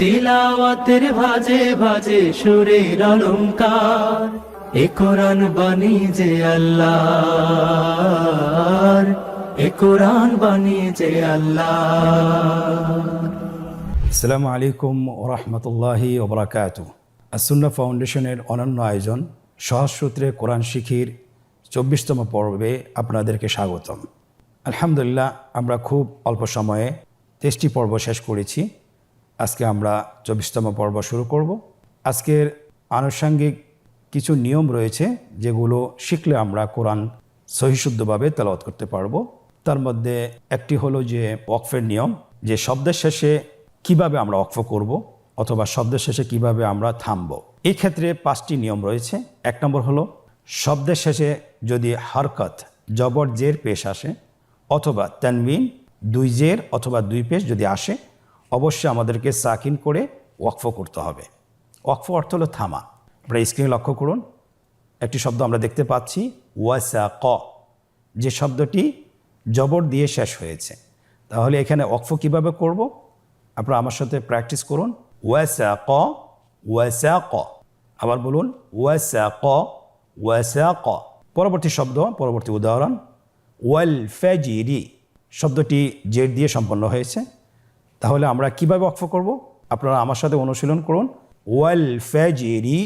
তিলাওয়াতের ভাজে ভাজে সুরের অলংকার, এ কোরআন বাণী যে আল্লাহর, এ কোরআন বাণী যে আল্লাহর। আসসালামু আলাইকুম ওয়া রাহমাতুল্লাহি ওয়া বারাকাতুহু। আস-সুন্নাহ ফাউন্ডেশনের অনন্য আয়োজন সহজ সূত্রে কোরআন শিখির 24তম পর্বে আপনাদেরকে স্বাগতম। আলহামদুলিল্লাহ, আমরা খুব অল্প সময়ে 23টি পর্ব শেষ করেছি। আজকে আমরা 24তম পর্ব শুরু করব। আজকের আনুষঙ্গিক কিছু নিয়ম রয়েছে যেগুলো শিখলে আমরা কোরআন সহিশুদ্ধভাবে তেলাওয়াত করতে পারবো। তার মধ্যে একটি হলো যে ওয়াকফের নিয়ম, যে শব্দের শেষে কিভাবে আমরা ওয়াকফ করব অথবা শব্দের শেষে কিভাবে আমরা থামব। এই ক্ষেত্রে 5টি নিয়ম রয়েছে। 1 নম্বর হলো শব্দের শেষে যদি হরকত জবর জের পেশ আসে অথবা তানবিন 2 জের অথবা 2 পেশ যদি আসে, অবশ্যই আমাদেরকে সাকিন করে ওয়াকফ করতে হবে। ওয়াকফ অর্থ হলো থামা। আপনারা স্ক্রিনে লক্ষ্য করুন, একটি শব্দ আমরা দেখতে পাচ্ছি ওয়াসাক, যে শব্দটি জবর দিয়ে শেষ হয়েছে। তাহলে এখানে ওয়াকফ কিভাবে করব? আপনারা আমার সাথে প্র্যাকটিস করুন। ওয়াসাক ওয়াসাক, আবার বলুন ওয়াসাক ওয়াসাক। পরবর্তী শব্দ, পরবর্তী উদাহরণ ওয়াল ফাজরি, শব্দটি জের দিয়ে সম্পন্ন হয়েছে। তাহলে আমরা কিভাবে ওয়াকফ করব? আপনারা আমার সাথে অনুশীলন করুন। ওয়াল ফাজরি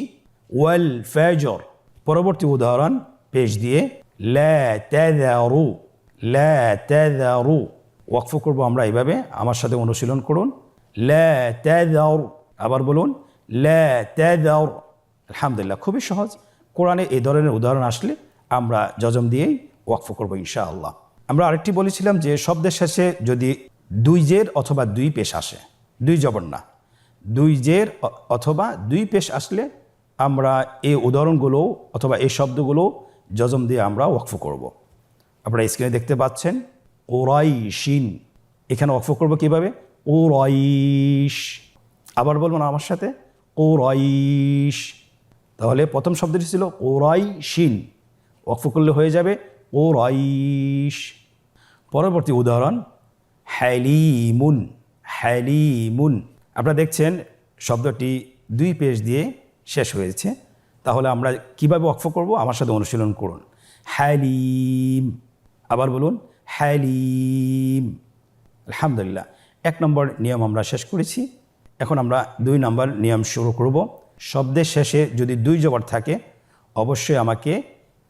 ওয়াল ফাজর। পরবর্তী উদাহরণ পেশ দিয়ে লা তাযারু লা তাযারু। ওয়াকফ করব আমরা এইভাবে, আমার সাথে অনুশীলন করুন। লা তাযারু, আবার বলুন লা তাযারু। আলহামদুলিল্লাহ, খুবই সহজ। কোরআনে এই ধরনের উদাহরণ আসলে আমরা যজম দিয়েই ওয়াকফ করব ইনশাআল্লাহ। আমরা আরেকটি বলেছিলাম যে শব্দের শেষে যদি 2 জের অথবা 2 পেশ আসে, 2 জবর না, 2 জের অথবা 2 পেশ আসলে আমরা এই উদাহরণগুলো অথবা এই শব্দগুলো যজম দিয়ে আমরা ওয়াকফ করব। আপনারা স্ক্রিনে দেখতে পাচ্ছেন ওরাইশিন, এখানে ওয়াকফ করব কিভাবে? ওরাইশ। আবার বলবো না আমার সাথে, ওরাইশ। তাহলে প্রথম শব্দটি ছিল ওরাইশিন, ওয়াকফ করলে হয়ে যাবে ওরাইশ। পরবর্তী উদাহরণ হালিমুন হালিমুন। আপনারা দেখছেন শব্দটি 2 পেশ দিয়ে শেষ হয়েছে। তাহলে আমরা কিভাবে ওয়াকফ করব? আমার সাথে অনুশীলন করুন। হালিম, আবার বলুন হালিম। আলহামদুলিল্লাহ, 1 নম্বর নিয়ম আমরা শেষ করেছি। এখন আমরা 2 নম্বর নিয়ম শুরু করব। শব্দের শেষে যদি 2 জবর থাকে, অবশ্যই আমাকে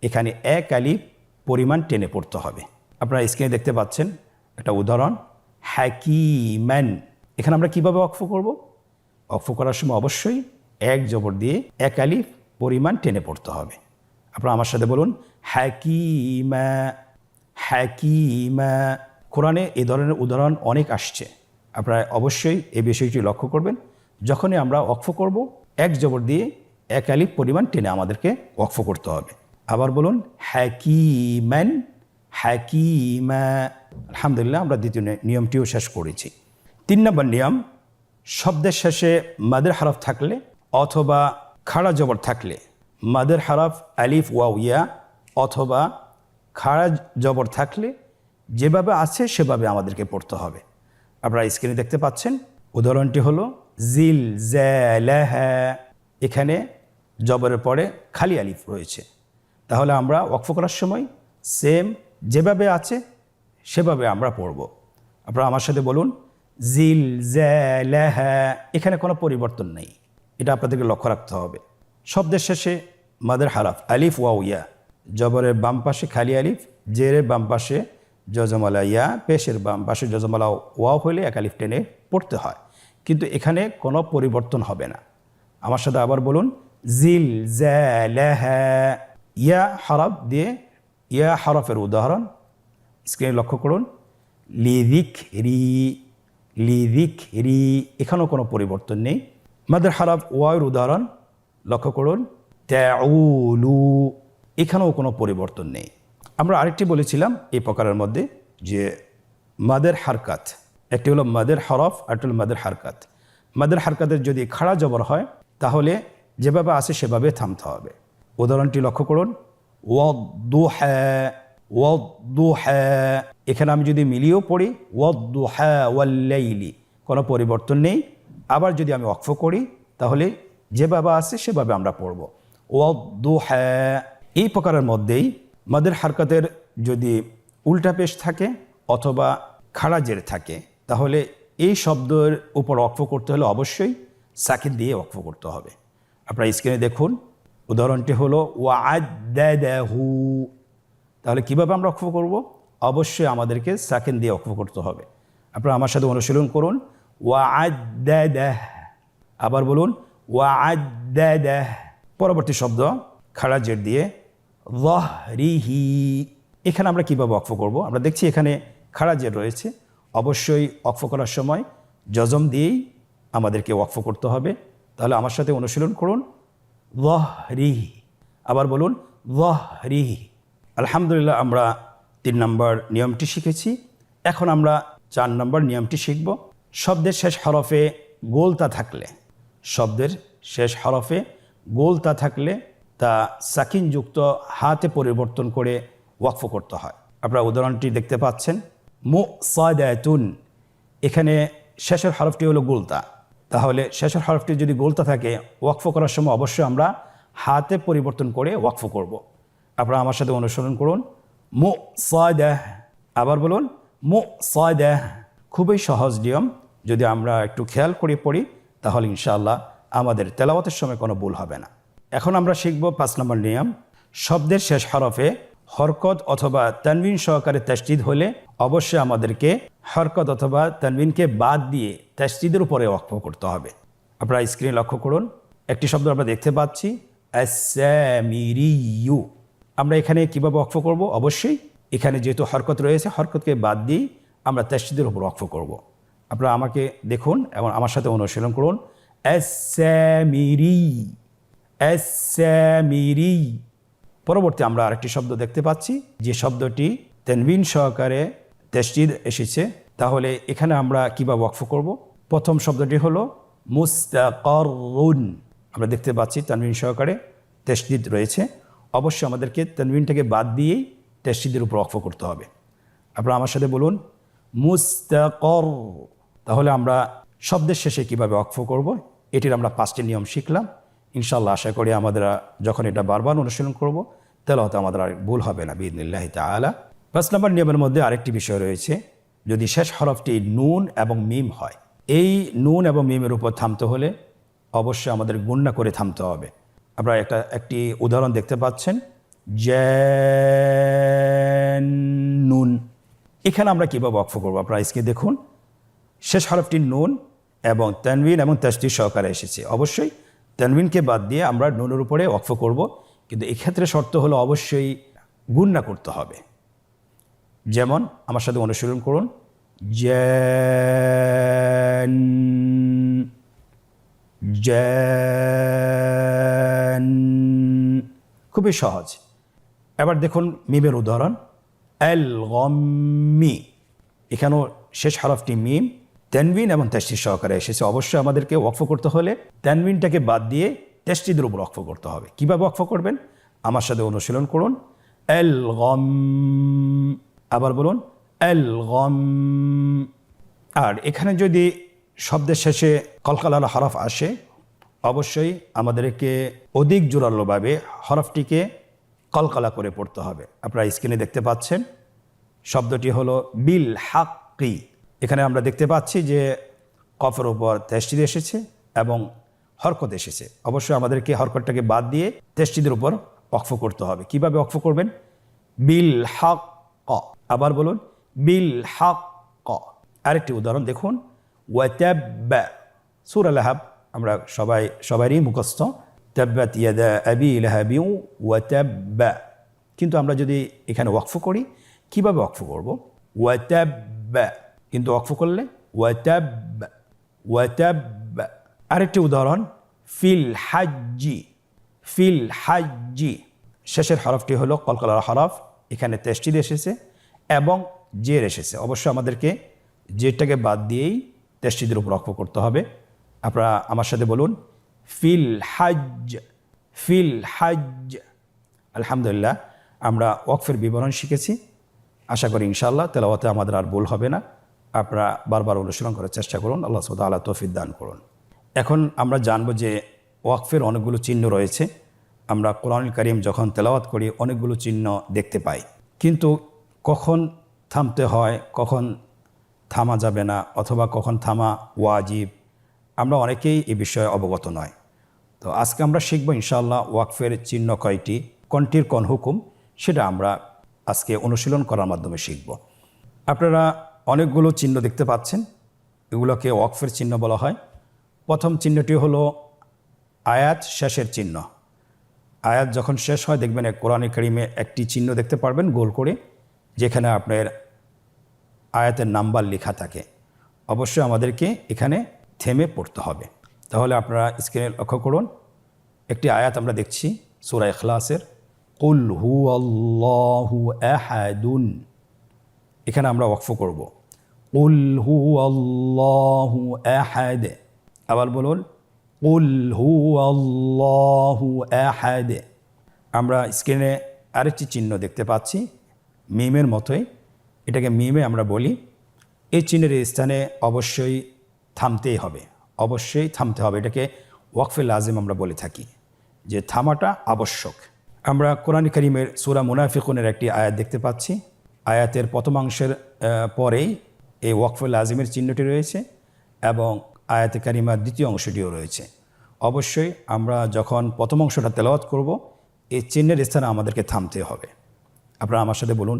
এখানে 1 আলিফ পরিমাণ টেনে পড়তে হবে। আপনারা স্ক্রিনে দেখতে পাচ্ছেন একটা উদাহরণ হাকিমান। এখানে আমরা কিভাবে ওয়াকফ করব? ওয়াকফ করার সময় অবশ্যই 1 জবর দিয়ে 1 আলিফ পরিমাণ টেনে পড়তে হবে। আপনারা আমার সাথে বলুন হাকিমা হাকিমা। কোরআনে এই ধরনের উদাহরণ অনেক আসছে। আপনারা অবশ্যই এই বিষয়টি লক্ষ্য করবেন। যখনই আমরা ওয়াকফ করব, 1 জবর দিয়ে 1 আলিফ পরিমাণ টেনে আমাদেরকে ওয়াকফ করতে হবে। আবার বলুন হাকিমান হাকিমা। আলহামদুলিল্লাহ, আমরা দ্বিতীয় নিয়মটিও শেষ করেছি। 3 নম্বর নিয়ম, শব্দের শেষে মাদের হরফ থাকলে অথবা খাড়া জবর থাকলে, মাদের হরফ আলিফ ওয়াও ইয়া অথবা খাড়া জবর থাকলে যেভাবে আছে সেভাবে আমাদেরকে পড়তে হবে। আপনারা স্ক্রিনে দেখতে পাচ্ছেন উদাহরণটি হলো জিল জালাহা। এখানে জবরের পরে খালি আলিফ রয়েছে। তাহলে আমরা ওয়াকফ করার সময় সেম যেভাবে আছে সেভাবে আমরা পড়ব। আপনারা আমার সাথে বলুন জিল জালাহা। এখানে কোনো পরিবর্তন নেই, এটা আপনাদেরকে লক্ষ্য রাখতে হবে। শব্দের শেষে মাদের হরফ আলিফ ওয়াও ইয়া, জবরের বাম পাশে খালি আলিফ, জেরের বাম পাশে জজমালা ইয়া, পেশের বাম পাশে জজমালা ওয়াও হলে 1 আলিফ টেনে পড়তে হয়, কিন্তু এখানে কোনো পরিবর্তন হবে না। আমার সাথে আবার বলুন জিল জালাহা। ইয়া হরফ দিয়ে, ইয়া হরফের উদাহরণ স্ক্রিনে লক্ষ্য করুন লিযিকরি লিযিকরি, এখানেও কোনো পরিবর্তন নেই। মাদের হরফ ওয়াওয়ের উদাহরণ লক্ষ্য করুন তাউলু, এখানেও কোনো পরিবর্তন নেই। আমরা আরেকটি বলেছিলাম এই প্রকারের মধ্যে যে মাদের হারকাত, একটি হলো মাদের হরফ আর একটি হলো মাদের হারকাত। মাদের হারকাতের যদি খাড়া জবর হয় তাহলে যেভাবে আছে সেভাবে থামতে হবে। উদাহরণটি লক্ষ্য করুন ওয়াদ্দুহা ওয়াদ্দুহা। এখানে আমি যদি মিলিয়েও পড়ি ওয়াদ্দুহা ওয়াল্লাইলি, কোনো পরিবর্তন নেই। আবার যদি আমি ওয়াকফ করি তাহলে যেভাবে আছে সেভাবে আমরা পড়ব। ওয়াদ্দুহা, এই প্রকারের মধ্যেই মাদের হারকাতের যদি উল্টা পেশ থাকে অথবা খাড়া জের থাকে তাহলে এই শব্দের উপর ওয়াকফ করতে হলে অবশ্যই সাকিন দিয়ে ওয়াকফ করতে হবে। আপনারা স্ক্রিনে দেখুন, উদাহরণটি হলো ওয়া'আদ্দাদাহু। তাহলে কিভাবে আমরা ওয়াকফ করব? অবশ্যই আমাদেরকে সাকিন দিয়ে ওয়াকফ করতে হবে। আপনারা আমার সাথে অনুশীলন করুন, ওয়া'আদ্দাদাহ। আবার বলুন ওয়া'আদ্দাদাহ। পরবর্তী শব্দ খাড়া জের দিয়ে যাহরিহি। এখানে আমরা কিভাবে ওয়াকফ করব? আমরা দেখছি এখানে খাড়া জের রয়েছে, অবশ্যই ওয়াকফ করার সময় জজম দিয়েই আমাদেরকে ওয়াকফ করতে হবে। তাহলে আমার সাথে অনুশীলন করুন, যাহরিহি। আবার বলুন যাহরিহি। আলহামদুলিল্লাহ, আমরা 3 নম্বর নিয়মটি শিখেছি। এখন আমরা 4 নম্বর নিয়মটি শিখব। শব্দের শেষ হরফে গোলতা থাকলে, শব্দের শেষ হরফে গোলতা থাকলে তা সাকিনযুক্ত হাতে পরিবর্তন করে ওয়াকফ করতে হয়। আপনারা উদাহরণটি দেখতে পাচ্ছেন, মুসাদাতুন। এখানে শেষের হরফটি হলো গোলতা, তাহলে শেষের হরফটি যদি গোলতা থাকে ওয়াকফ করার সময় অবশ্যই আমরা হাতে পরিবর্তন করে ওয়াকফ করব। আপনারা আমার সাথে অনুসরণ করুন, মুসাদাহ। আবার বলুন মুসাদাহ। খুবই সহজ নিয়ম, যদি আমরা একটু খেয়াল করে পড়ি তাহলে ইনশাআল্লাহ আমাদের তেলাওয়াতের সময় কোনো ভুল হবে না। এখন আমরা শিখব 5 নম্বর নিয়ম। শব্দের শেষ হরফে হরকত অথবা তানবিন সহকারে তাসদীদ হলে অবশ্যই আমাদেরকে হরকত অথবা তানবিনকে বাদ দিয়ে তাসদীদের উপরে ওয়াকফ করতে হবে। আপনারা স্ক্রিনে লক্ষ্য করুন, একটি শব্দ আমরা দেখতে পাচ্ছি আস-সামিরিয়্যু। আমরা এখানে কীভাবে ওয়াকফ করব? অবশ্যই এখানে যেহেতু হরকত রয়েছে, হরকতকে বাদ দিয়েই আমরা তাসদীদের উপর ওয়াকফ করব। আপনারা আমাকে দেখুন এবং আমার সাথে অনুশীলন করুন, আস-সামিরি, আস-সামিরি। পরবর্তী আমরা আরেকটি শব্দ দেখতে পাচ্ছি, যে শব্দটি তানবিন সহকারে তাসদীদ এসেছে। তাহলে এখানে আমরা কীভাবে ওয়াকফ করব? প্রথম শব্দটি হলো মুস্তাকাররুন। আমরা দেখতে পাচ্ছি তানবিন সহকারে তাসদীদ রয়েছে, অবশ্যই আমাদেরকে তানবিনটাকে বাদ দিয়েই তাসদীদের উপর ওয়াকফ করতে হবে। আপনারা আমার সাথে বলুন মুস্তাকার। তাহলে আমরা শব্দের শেষে কিভাবে ওয়াকফ করব এটির আমরা 5টি নিয়ম শিখলাম। ইনশাআল্লাহ আশা করি আমাদের যখন এটা বারবার অনুশীলন করব তাহলে হয়তো আমাদের আর ভুল হবে না বিইذনিল্লাহি তাআলা। 5 নম্বর নিয়মের মধ্যে আরেকটি বিষয় রয়েছে, যদি শেষ হরফটি নুন এবং মিম হয়, এই নুন এবং মিমের উপর থামতে হলে অবশ্যই আমাদের গুণনা করে থামতে হবে। আপনারা একটি উদাহরণ দেখতে পাচ্ছেন, জান্নুন। এখানে আমরা কীভাবে ওয়াকফ করব? আপনারা স্ক্রিনে দেখুন, শেষ হরফটি নুন এবং তানবিন এবং তাসদীদ সহকারে এসেছে, অবশ্যই তানবিনকে বাদ দিয়ে আমরা নুনের উপরে ওয়াকফ করব, কিন্তু এক্ষেত্রে শর্ত হলো অবশ্যই গুণনা করতে হবে। যেমন আমার সাথে অনুশীলন করুন, জান। খুবই সহজ। এবার দেখুন মিমের উদাহরণ, আল গম্মি। এখানেও শেষ হরফটি মিম, তানবিন এবং তাসদীদ সহকারে এসেছে, অবশ্যই আমাদেরকে ওয়াকফ করতে হলে তানবিনটাকে বাদ দিয়ে তাসদীদের উপর ওয়াকফ করতে হবে। কীভাবে ওয়াকফ করবেন? আমার সাথে অনুশীলন করুন, আল গম। আবার বলুন আল গম। আর এখানে যদি শব্দের শেষে কলকলার হরফ আসে অবশ্যই আমাদেরকে অধিক জোরালোভাবে হরফটিকে কলকলা করে পড়তে হবে। আপনারা স্ক্রিনে দেখতে পাচ্ছেন শব্দটি হলো বিল হাক্কি। এখানে আমরা দেখতে পাচ্ছি যে কফের উপর তাসদীদ এসেছে এবং হরকত এসেছে, অবশ্যই আমাদেরকে হরকতটাকে বাদ দিয়ে তাসদীদের উপর ওয়াকফ করতে হবে। কিভাবে ওয়াকফ করবেন? বিল হক। আবার বলুন বিল হক। আরেকটি উদাহরণ দেখুন, ওয়াতাব্বা। সূরা লাহাব আমরা সবারই মুখস্থ, তাব্বাত ইয়াদা আবি লাহাবি ওয়াতাব্বা। কিন্তু আমরা যদি এখানে ওয়াকফ করি, কিভাবে ওয়াকফ করব? ওয়াতাব্বা, কিন্তু ওয়াকফ করলে ওয়াতাব্বা, ওয়াতাব্বা। আরেকটি উদাহরণ, ফিল হাজ্জি। ফিল হাজ্জি, শেষের হরফটি হলো কলকলার হরফ, এখানে তাসদীদ এসেছে এবং জের এসেছে, অবশ্যই আমাদেরকে জেরটাকে বাদ দিয়েই তাসদীদের উপর ওয়াকফ করতে হবে। আপনারা আমার সাথে বলুন ফিল হাজ্জ, ফিল হাজ্জ। আলহামদুলিল্লাহ, আমরা ওয়াকফের বিবরণ শিখেছি। আশা করি ইনশাআল্লাহ তেলাওয়াতে আমাদের আর ভুল হবে না। আপনারা বারবার অনুশীলন করার চেষ্টা করুন। আল্লাহ সুবহানাহু ওয়া তাআলা তৌফিক দান করুন। এখন আমরা জানব যে ওয়াকফের অনেকগুলো চিহ্ন রয়েছে। আমরা কোরআনুল কারীম যখন তেলাওয়াত করি অনেকগুলো চিহ্ন দেখতে পাই, কিন্তু কখন থামতে হয়, কখন থামা যাবে না, অথবা কখন থামা ওয়াজিব, আমরা অনেকেই এই বিষয়ে অবগত নয়। তো আজকে আমরা শিখব ইনশাআল্লাহ ওয়াকফের চিহ্ন কয়টি, কোনটির কোন হুকুম, সেটা আমরা আজকে অনুশীলন করার মাধ্যমে শিখব। আপনারা অনেকগুলো চিহ্ন দেখতে পাচ্ছেন, এগুলোকে ওয়াকফের চিহ্ন বলা হয়। প্রথম চিহ্নটি হলো আয়াত শেষের চিহ্ন। আয়াত যখন শেষ হয় দেখবেন কোরআনে কারীমে একটি চিহ্ন দেখতে পারবেন গোল করে, যেখানে আপনার আয়াতের নাম্বার লেখা থাকে। অবশ্যই আমাদেরকে এখানে থেমে পড়তে হবে। তাহলে আপনারা স্ক্রিনে লক্ষ্য করুন, একটি আয়াত আমরা দেখছি সূরা ইখলাসের, কুল হুয়াল্লাহু আহাদুন। এখানে আমরা ওয়াকফ করব, কুল হুয়াল্লাহু আহাদ। আবার বলুন, কুল হুয়াল্লাহু আহাদ। আমরা স্ক্রিনে আরেকটি চিহ্ন দেখতে পাচ্ছি মিমের মতোই, এটাকে মিমে আমরা বলি। এই চিহ্নের স্থানে অবশ্যই থামতেই হবে, অবশ্যই থামতে হবে। এটাকে ওয়াকফে লাজিম আমরা বলে থাকি, যে থামাটা আবশ্যক। আমরা কোরআন কারীমের সূরা মুনাফিকুনের একটি আয়াত দেখতে পাচ্ছি। আয়াতের প্রথমাংশের পরেই এই ওয়াকফে লাজিমের চিহ্নটি রয়েছে এবং আয়াতে কারিমার দ্বিতীয় অংশটিও রয়েছে। অবশ্যই আমরা যখন প্রথম অংশটা তেলাওয়াত করব এই চিহ্নের স্থানে আমাদেরকে থামতে হবে। আপনারা আমার সাথে বলুন,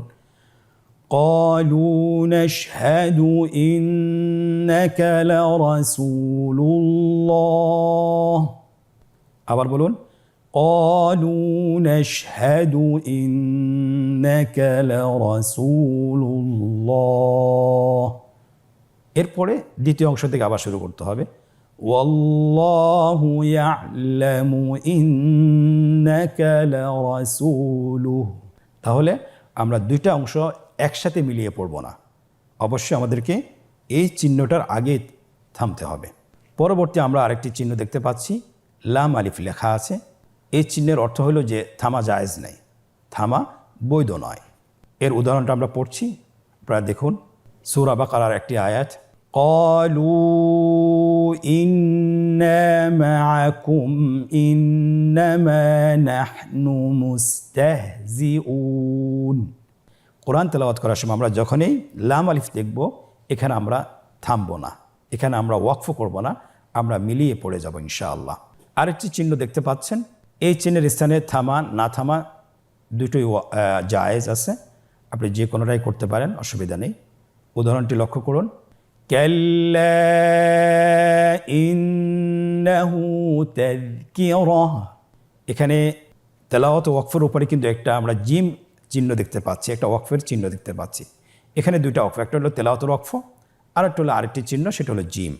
قالوا نشهد إنك لرسول الله। আবার বলুন, قالوا نشهد إنك لرسول الله। এরপরে দ্বিতীয় অংশ থেকে আবার শুরু করতে হবে, والله يعلم إنك لرسوله। তাহলে আমরা দুইটা অংশ একসাথে মিলিয়ে পড়ব না, অবশ্যই আমাদেরকে এই চিহ্নটার আগে থামতে হবে। পরবর্তী আমরা আরেকটি চিহ্ন দেখতে পাচ্ছি, লাম আলিফ লেখা আছে। এই চিহ্নের অর্থ হলো যে থামা জায়েজ নাই, থামা বৈধ নয়। এর উদাহরণটা আমরা পড়ছি, আপনারা দেখুন সূরা বাকারার একটি আয়াত, قالوا إنا معكم إنما نحن مستهزئون। কোরআন তেলাওয়াত করার সময় আমরা যখনই লাম আলিফ দেখব এখানে আমরা থামবো না, এখানে আমরা ওয়াকফ করব না, আমরা মিলিয়ে পড়ে যাব ইনশাআল্লাহ। আরেকটি চিহ্ন দেখতে পাচ্ছেন, এই চিহ্নের স্থানে থামা না থামা দুটোই জায়েজ আছে, আপনি যে কোনোটাই করতে পারেন, অসুবিধা নেই। উদাহরণটি লক্ষ্য করুন, কাল্লা ইন্নাহু তাযকিরাহ। এখানে তেলাওয়াত ওয়াকফের উপরে কিন্তু একটা আমরা জিম চিহ্ন দেখতে পাচ্ছি, একটা ওয়াকফের চিহ্ন দেখতে পাচ্ছি। এখানে দুইটা ওয়াকফ, একটা হলো তেলাওয়াতের ওয়াকফ, আর একটা হলো আরেকটি চিহ্ন, সেটা হলো জিম।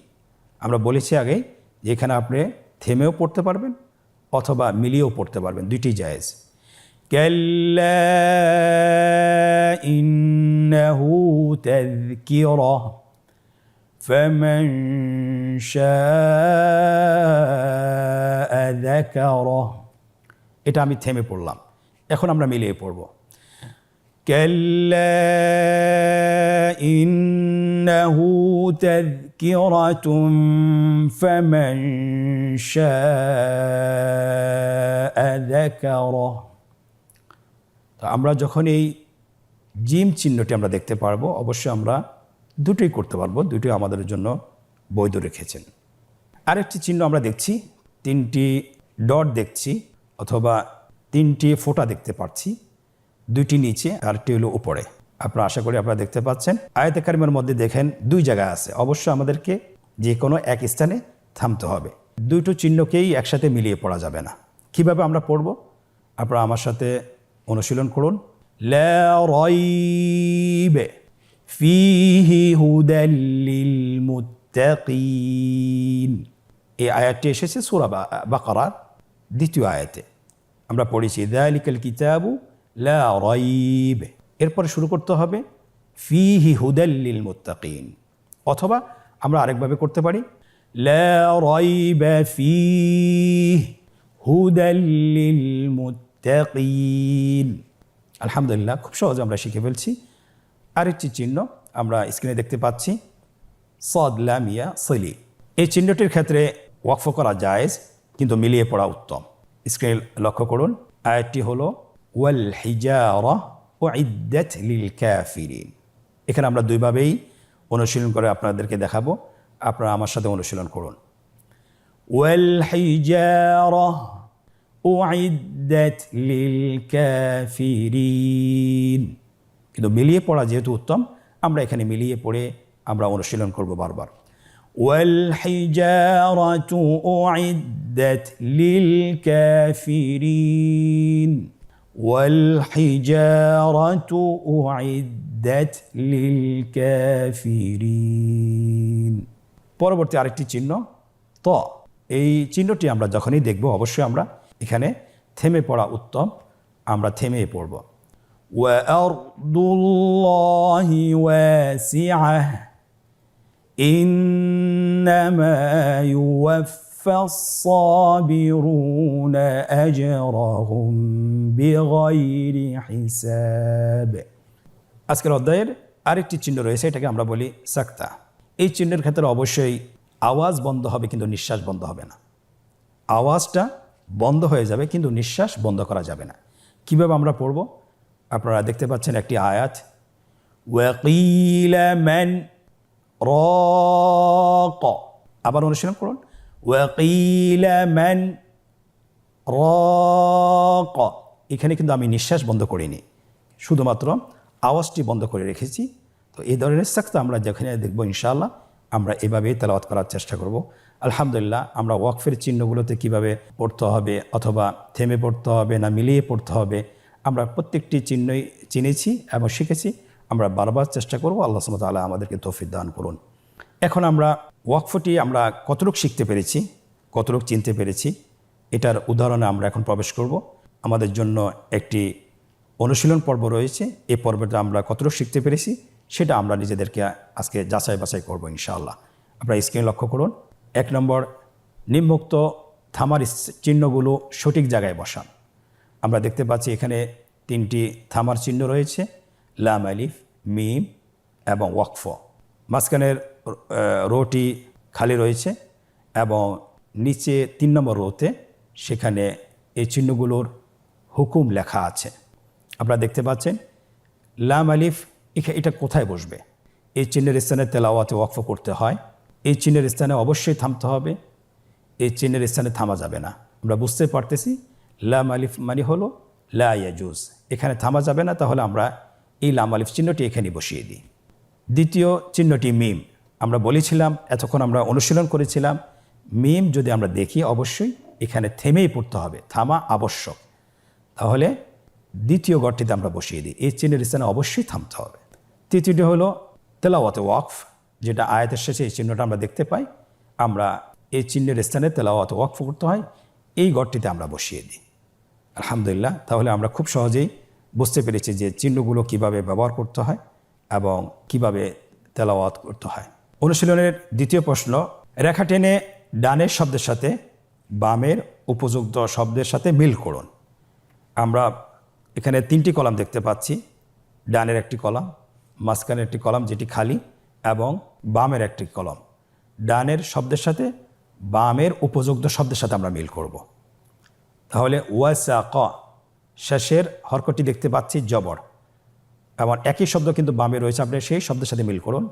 আমরা বলেছি আগেই যে এখানে আপনি থেমেও পড়তে পারবেন অথবা মিলিয়েও পড়তে পারবেন, দুইটি জায়েজ। কাল্লা ইন্নাহু তাযকিরাহ ফামান শাআ যাকারাহ। এটা আমি থেমে পড়লাম, এখন আমরা মিলিয়ে পড়ব, কাল্লা ইন্নাহু তাযকিরাতুন ফামান শাআ যাকারাহ। তো আমরা যখন এই জিম চিহ্নটি আমরা দেখতে পারবো, অবশ্যই আমরা দুটোই করতে পারবো, দুটোই আমাদের জন্য বৈধ রেখেছেন। আরেকটি চিহ্ন আমরা দেখছি, তিনটি ডট দেখছি অথবা তিনটি ফোঁটা দেখতে পাচ্ছি, দুইটি নিচে আরেকটি হলো উপরে। আপনারা আশা করি আপনারা দেখতে পাচ্ছেন। আয়াতে কারিমের মধ্যে দেখেন দুই জায়গায় আছে, অবশ্যই আমাদেরকে যে কোনো এক স্থানে থামতে হবে। দুটো চিহ্নকেই একসাথে মিলিয়ে পড়া যাবে না। কিভাবে আমরা পড়ব আপনারা আমার সাথে অনুশীলন করুন। লা রাইব ফীহি হুদাল লিল মুত্তাকিন। এই আয়াতটি এসেছে সূরা বাকারার দ্বিতীয় আয়াতে। আমরা পড়েছি যালিকাল কিতাবু লা রাইব। এরপরে শুরু করতে হবে ফীহি হুদাল লিল মুত্তাকিন, অথবা আমরা আরেকভাবে করতে পারি লা রাইবা ফীহি হুদাল লিল মুত্তাকিন। আলহামদুলিল্লাহ, খুব সহজে আমরা শিখে ফেলছি। আরেকটি চিহ্ন আমরা স্ক্রিনে দেখতে পাচ্ছি, সাদ লাম ইয়া সিলি। এই চিহ্নটির ক্ষেত্রে ওয়াকফ করা জায়েজ, কিন্তু মিলিয়ে পড়া উত্তম। স্ক্রিন লক্ষ্য করুন, আয়াতটি হলো ওয়াল হিজারা উইদ্দাত লিল কাফিরিন। এখানে আমরা দুইভাবেই অনুশীলন করে আপনাদেরকে দেখাবো, আপনারা আমার সাথে অনুশীলন করুন। ওয়াল হিজারা উইদ্দাত লিল কাফিরিন, কিন্তু মিলিয়ে পড়া যেহেতু উত্তম, আমরা এখানে মিলিয়ে পড়ে আমরা অনুশীলন করব বারবার। ওয়াল হিজারাতু উইদ্দাত লিল কাফিরিন, ওয়াল হিজারাতু উইদ্দাত লিল কাফিরিন। পরবর্তী আরেকটি চিহ্ন ত, এই চিহ্নটি আমরা যখনই দেখব অবশ্যই আমরা এখানে থেমে পড়া উত্তম, আমরা থেমে পড়ব। وَأَرْضُ اللَّهِ وَاسِعَةٌ إِنَّمَا يُوَفَّى الصَّابِرُونَ أَجْرَهُمْ بِغَيْرِ حِسَابٍ। আজকের অধ্যায়ের আরেকটি চিহ্ন রয়েছে, এটাকে আমরা বলি সাক্তা। এই চিহ্নের ক্ষেত্রে অবশ্যই আওয়াজ বন্ধ হবে, কিন্তু নিঃশ্বাস বন্ধ হবে না। আওয়াজটা বন্ধ হয়ে যাবে, কিন্তু নিঃশ্বাস বন্ধ করা যাবে না। কিভাবে আমরা পড়ব? আপনারা দেখতে পাচ্ছেন একটি আয়াত, ওয়াকিলা মান রাক, আবার অনুশীলন করুন, ওয়াকিলা মান রাক। এখানে কিন্তু আমি নিঃশ্বাস বন্ধ করিনি, শুধুমাত্র আওয়াজটি বন্ধ করে রেখেছি। তো এই ধরনের সাক্তা আমরা যেখানে দেখব ইনশাআল্লাহ আমরা এভাবেই তেলাওয়াত করার চেষ্টা করব। আলহামদুলিল্লাহ, আমরা ওয়াকফের চিহ্নগুলোতে কিভাবে পড়তে হবে, অথবা থেমে পড়তে হবে না মিলিয়ে পড়তে হবে, আমরা প্রত্যেকটি চিহ্নই চিনেছি এবং শিখেছি। আমরা বারবার চেষ্টা করব। আল্লাহ সুবহানাহু ওয়া তাআলা আমাদেরকে তৌফিক দান করুন। এখন আমরা ওয়াকফটি আমরা কতটুকু শিখতে পেরেছি, কতটুকু চিনতে পেরেছি, এটার উদাহরণে আমরা এখন প্রবেশ করব। আমাদের জন্য একটি অনুশীলন পর্ব রয়েছে। এই পর্বটা আমরা কতটুকু শিখতে পেরেছি সেটা আমরা নিজেদেরকে আজকে যাচাই বাছাই করব ইনশাআল্লাহ। আপনারা স্ক্রিনে লক্ষ্য করুন। 1 নম্বর, নিম্নোক্ত থামার চিহ্নগুলো সঠিক জায়গায় বসান। আমরা দেখতে পাচ্ছি এখানে 3টি থামার চিহ্ন রয়েছে, লাম, আলিফ, মিম এবং ওয়াকফ। মাঝখানের রোটি খালি রয়েছে এবং নিচে 3 নম্বর রোতে সেখানে এই চিহ্নগুলোর হুকুম লেখা আছে। আপনারা দেখতে পাচ্ছেন লাম, আলিফ, এটা কোথায় বসবে? এই চিহ্নের স্থানে তেলাওয়াতে ওয়াকফ করতে হয়। এই চিহ্নের স্থানে অবশ্যই থামতে হবে, এই চিহ্নের স্থানে থামা যাবে না। আমরা বুঝতে পারতেছি লাম আলিফ মানে হলো লা ইয়াজুজ, এখানে থামা যাবে না। তাহলে আমরা এই লাম আলিফ চিহ্নটি এখানে বসিয়ে দিই। দ্বিতীয় চিহ্নটি মিম। আমরা বলেছিলাম, এতক্ষণ আমরা অনুশীলন করেছিলাম, মিম যদি আমরা দেখি অবশ্যই এখানে থেমেই পড়তে হবে, থামা আবশ্যক। তাহলে দ্বিতীয় ঘরটিতে আমরা বসিয়ে দিই, এই চিহ্নের স্থানে অবশ্যই থামতে হবে। তৃতীয়টি হলো তেলাওয়াতে ওয়াকফ, যেটা আয়াতের শেষে এই চিহ্নটা আমরা দেখতে পাই। আমরা এই চিহ্নের স্থানে তেলাওয়াতে ওয়াকফ করতে হয়, এই ঘরটিতে আমরা বসিয়ে দিই। আলহামদুলিল্লাহ, তাহলে আমরা খুব সহজেই বুঝতে পেরেছি যে চিহ্নগুলো কিভাবে ব্যবহার করতে হয় এবং কিভাবে তেলাওয়াত করতে হয়। অনুশীলনের দ্বিতীয় প্রশ্ন, রেখা টেনে ডানের শব্দের সাথে বামের উপযুক্ত শব্দের সাথে মিল করুন। আমরা এখানে 3টি কলাম দেখতে পাচ্ছি, ডানের একটি কলাম, মাঝখানের একটি কলাম যেটি খালি, এবং বামের একটি কলাম। ডানের শব্দের সাথে বামের উপযুক্ত শব্দের সাথে আমরা মিল করব। তাহলে ওয়াসাক, শেষের হরকটি দেখতে পাচ্ছি জবর, এবং একই শব্দ কিন্তু বামে রয়েছে, আপনি সেই শব্দের সাথে মিল করুন।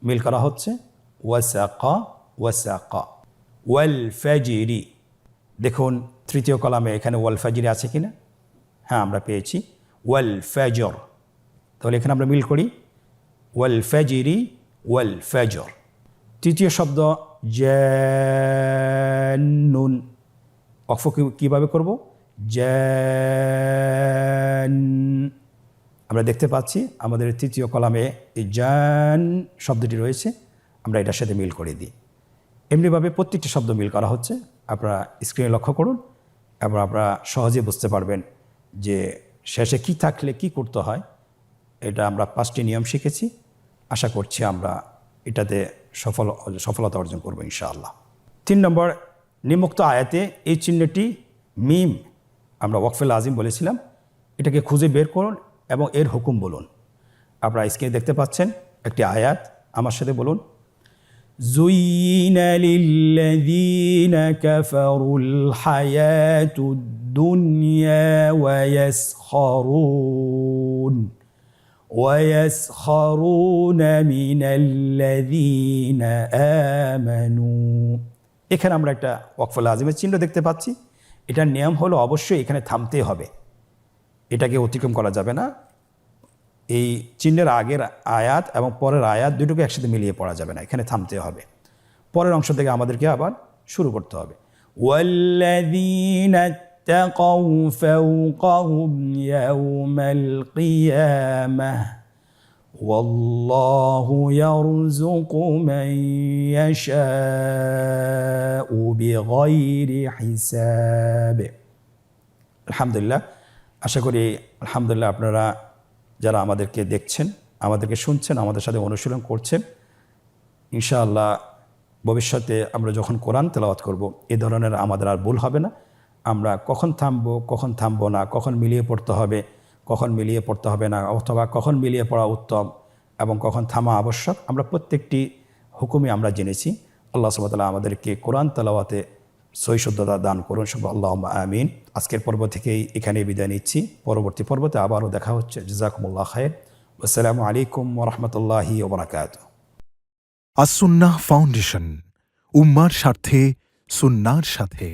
মিল করা হচ্ছে ওয়াসাক, ওয়াসাক। ওয়াল ফাজিরি, দেখুন তৃতীয় কলামে এখানে ওয়াল ফাজিরি আছে কিনা? হ্যাঁ, আমরা পেয়েছি ওয়াল ফাজর। তাহলে এখানে আমরা মিল করি ওয়াল ফাজিরি, ওয়াল ফাজর। তৃতীয় শব্দ জান্নুন, ওয়াকফ কীভাবে করব? জান। আমরা দেখতে পাচ্ছি আমাদের তৃতীয় কলামে এই জান শব্দটি রয়েছে, আমরা এটার সাথে মিল করে দিই। এমনিভাবে প্রত্যেকটি শব্দ মিল করা হচ্ছে। আপনারা স্ক্রিনে লক্ষ্য করুন এবং আপনারা সহজে বুঝতে পারবেন যে শেষে কি থাকলে কি করতে হয়। এটা আমরা 5টি নিয়ম শিখেছি। আশা করছি আমরা এটাতে সফলতা অর্জন করব ইনশাআল্লাহ। 3 নম্বর, নিম্নোক্ত আয়াতে এই চিহ্নটি মিম, আমরা ওয়াকফে লাজিম বলেছিলাম, এটাকে খুঁজে বের করুন এবং এর হুকুম বলুন। আপনারা স্ক্রিনে দেখতে পাচ্ছেন একটি আয়াত, আমার সাথে বলুন, زين للذين كفروا الحياة الدنيا ويسخرون من الذين آمنوا। এখানে আমরা একটা ওয়াকফ লাজিমের চিহ্ন দেখতে পাচ্ছি। এটার নিয়ম হলো অবশ্যই এখানে থামতে হবে, এটাকে অতিক্রম করা যাবে না। এই চিহ্নের আগের আয়াত এবং পরের আয়াত দুটোকে একসাথে মিলিয়ে পড়া যাবে না, এখানে থামতে হবে। পরের অংশ থেকে আমাদেরকে আবার শুরু করতে হবে। ওয়াল্লাযীনা ইত্তাকাউ ফাওকাহুম ইয়াওমাল কিয়ামাহ ওয়াল্লাহু ইয়ারযুকু মান ইয়াশাউ বিগাইরি হিসাব। আলহামদুলিল্লাহ, আশা করি আলহামদুলিল্লাহ আপনারা যারা আমাদেরকে দেখছেন, আমাদেরকে শুনছেন, আমাদের সাথে অনুশীলন করছেন, ইনশাআল্লাহ ভবিষ্যতে আমরা যখন কোরআন তেলাওয়াত করব এ ধরনের আমাদের আর ভুল হবে না। আমরা কখন থামবো না, কখন মিলিয়ে পড়তে হবে, কখন মিলিয়ে পড়তে হবে না, অথবা কখন মিলিয়ে পড়া উত্তম এবং কখন থামা আবশ্যক, আমরা প্রত্যেকটি হুকুমই আমরা জেনেছি। আল্লাহ সুবহানাহু ওয়া তাআলা আমাদেরকে কোরআন তেলাওয়াতে সহিশুদ্ধতা দান করুন, সব আল্লাহুম্মা আমিন। আজকের পর্ব থেকেই এখানে বিদায় নিচ্ছি, পরবর্তী পর্বতে আবারও দেখা হচ্ছে। জাযাকুমুল্লাহ খায়র। আসসালামু আলাইকুম ওয়া রাহমাতুল্লাহি ওয়া বারাকাতুহু। আসুন্নাহ ফাউন্ডেশন, উম্মার স্বার্থে সুন্নাহর সাথে।